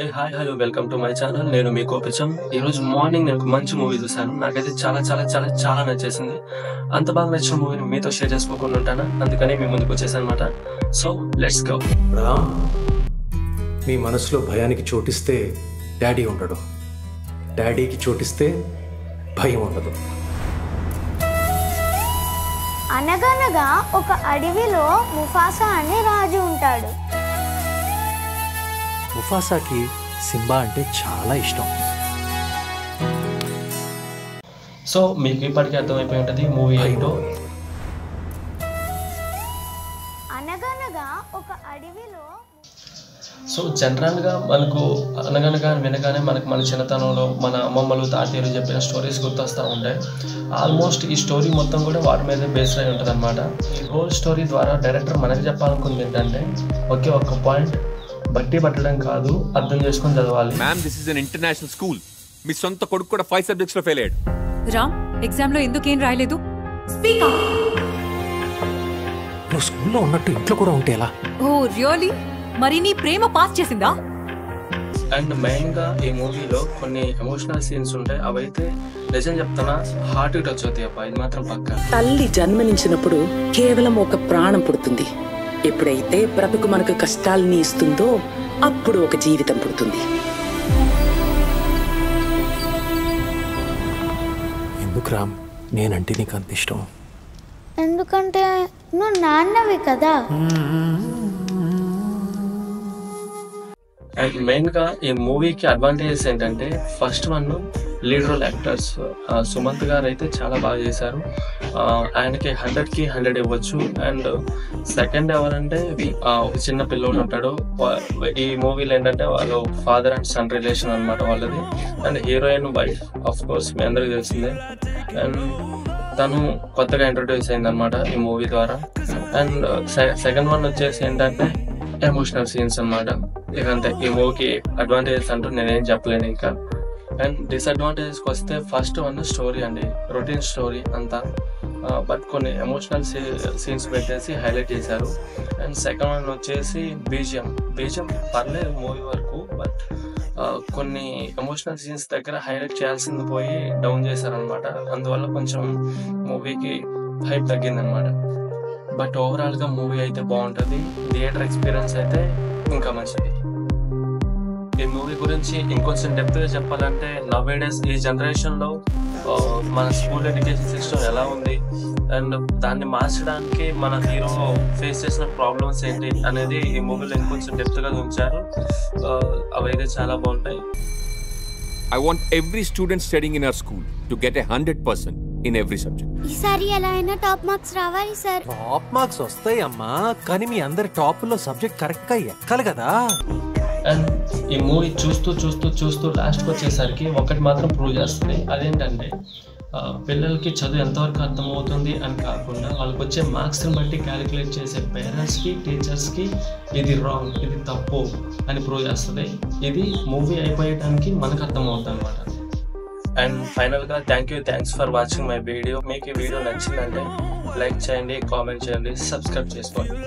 A hi hello welcome to my channel. నేను మీ కోపిచం. ఈరోజు morning నేను ఒక మంచి మూవీ చూశాను. నాకైతే చాలా చాలా చాలా చాలా నచ్చేసింది. అంత బాగా నచ్చిన మూవీని మీతో షేర్ చేసుకోకుండా ఉంటాను, అందుకని మీ ముందుకు వచ్చేసాను అనమాట. So let's go. రామ్, మీ మనసులో భయానికి చోటిస్తే డాడీ ఉండడు, డాడీకి చోటిస్తే భయం ఉండదు. అనగనగా ఒక అడవిలో ముఫాసా అనే రాజు ఉంటాడు. ముఫాసాకి సింబా అంటే చాలా ఇష్టం. సో మీకు ఇప్పటికీ అర్థమైపోయి ఉంటుంది మూవీ ఏంటో. అనగనగా ఒక అడవిలో సో జనరల్గా మనకు అనగనగా వినగానే మన చిన్నతనంలో మన అమ్మమ్మలు తాతయ్యలు చెప్పిన స్టోరీస్ గుర్తొస్తూ ఉంటాయి. ఆల్మోస్ట్ ఈ స్టోరీ మొత్తం కూడా వాటి మీద బేస్డ్ అయి ఉంటుంది అనమాట. ఈ హోల్ స్టోరీ ద్వారా డైరెక్టర్ మనకి చెప్పాలనుకుంది ఏంటంటే ఒకే ఒక్క పాయింట్, బట్టి పట్టడం కాదు, అర్థం చేసుకొని చదవాలి. Ma'am, this is an international school. మీ సొంత కొడుకు కూడా 5 సబ్జెక్ట్స్ లో ఫెయిల్ అయ్యాడు. రామ్, ఎగ్జామ్ లో ఎందుకేం రాయలేదు? Speak up. నువ్వు స్కూల్లో ఉన్నట్టు ఇంట్లో కూడా ఉంటే ఎలా? ఓ రియల్లీ? మరి నీ ప్రేమ పాస్ చేసిందా? అండ్ మెయిన్గా ఈ మూవీలో కొన్ని ఎమోషనల్ సీన్స్ ఉంటాయి. అవైతే నిజం చెప్తున్నా హార్ట్ టచ్ అవుతాయి అప్ప, ఇది మాత్రం పక్కా. తల్లి జన్మనించినప్పుడు కేవలం ఒక ప్రాణం పుడుతుంది. ఎప్పుడైతే బ్రతుకు మనకు కష్టాలని ఇస్తుందో అప్పుడు ఒక జీవితం పుడుతుంది. ఎందుకు రామ్ నేనంటే నీకు అంత ఇష్టం? ఎందుకంటే నువ్వు నాన్నవి కదా. అండ్ మెయిన్గా ఈ మూవీకి అడ్వాంటేజెస్ ఏంటంటే first one, lead role actors Sumanth గారు అయితే చాలా బాగా చేశారు. ఆయనకి 100కి 100 ఇవ్వచ్చు. అండ్ సెకండ్ ఎవరంటే ఒక చిన్న పిల్లోడు ఉంటాడు. ఈ మూవీలో ఏంటంటే వాళ్ళు ఫాదర్ అండ్ సన్ రిలేషన్ అనమాట వాళ్ళది. And heroine wife of course మీ అందరికీ తెలిసిందే. అండ్ తను కొత్తగా ఇంట్రొడ్యూస్ అయింది అనమాట ఈ మూవీ ద్వారా. అండ్ సెకండ్ వన్ వచ్చేసి ఏంటంటే ఎమోషనల్ సీన్స్ అనమాట. ఇకంతే ఈ మూవీకి అడ్వాంటేజెస్ అంటూ నేనేం చెప్పలేను ఇంకా. అండ్ డిసడ్వాంటేజెస్కి వస్తే ఫస్ట్ వన్ స్టోరీ అండి, రొటీన్ స్టోరీ అంతా. బట్ కొన్ని ఎమోషనల్ సీన్స్ పెట్టేసి హైలైట్ చేశారు. అండ్ సెకండ్ వన్ వచ్చేసి బీజియం పర్లేదు మూవీ వరకు. బట్ కొన్ని ఎమోషనల్ సీన్స్ దగ్గర హైలైట్ చేయాల్సింది పోయి డౌన్ చేశారనమాట. అందువల్ల కొంచెం మూవీకి హైప్ తగ్గిందనమాట. బట్ ఓవరాల్గా మూవీ అయితే బాగుంటుంది. థియేటర్ ఎక్స్పీరియన్స్ అయితే ఇంకా మంచిది. ఈ మూవీ గురించి ఇంకొంచెం డెప్త్గా చెప్పాలంటే నవేడేస్ ఈ జనరేషన్లో మన స్కూల్ ఎడ్యుకేషన్ సిస్టమ్ ఎలా ఉంది అండ్ దాన్ని మార్చడానికి మన హీరో ఫేస్ చేసిన ప్రాబ్లమ్స్ ఏంటి అనేది ఈ మూవీలో ఇంకొంచెం డెప్త్గా ఉంచారు. అవైతే చాలా బాగుంటాయి. I want every student studying in our school to get 100% in every subject. ఈసారి ఎలా అయినా టాప్ మార్క్స్ రావాలి సార్. టాప్ మార్క్స్ వస్తాయి అమ్మా, కానీ మీ అందరి టాప్ లో సబ్జెక్ట్ కరెక్ట్ గా ఎక్కాలి కదా. అండ్ ఈ మూవీ చూస్తూ లాస్ట్కి వచ్చేసరికి ఒకటి మాత్రం ప్రూవ్ చేస్తుంది. అదేంటంటే పిల్లలకి చదువు ఎంతవరకు అర్థమవుతుంది అని కాకుండా వాళ్ళకి వచ్చే మార్క్స్ని బట్టి క్యాలిక్యులేట్ చేసే పేరెంట్స్కి టీచర్స్కి ఇది రాంగ్, ఇది తప్పు అని ప్రూవ్ చేస్తుంది. ఇది మూవీ అయిపోయడానికి మనకు అర్థమవుతుంది అనమాట. అండ్ ఫైనల్గా thanks for watching my video. మీకు ఈ వీడియో నచ్చిందంటే లైక్ చేయండి, కామెంట్ చేయండి, సబ్స్క్రైబ్ చేసుకోండి.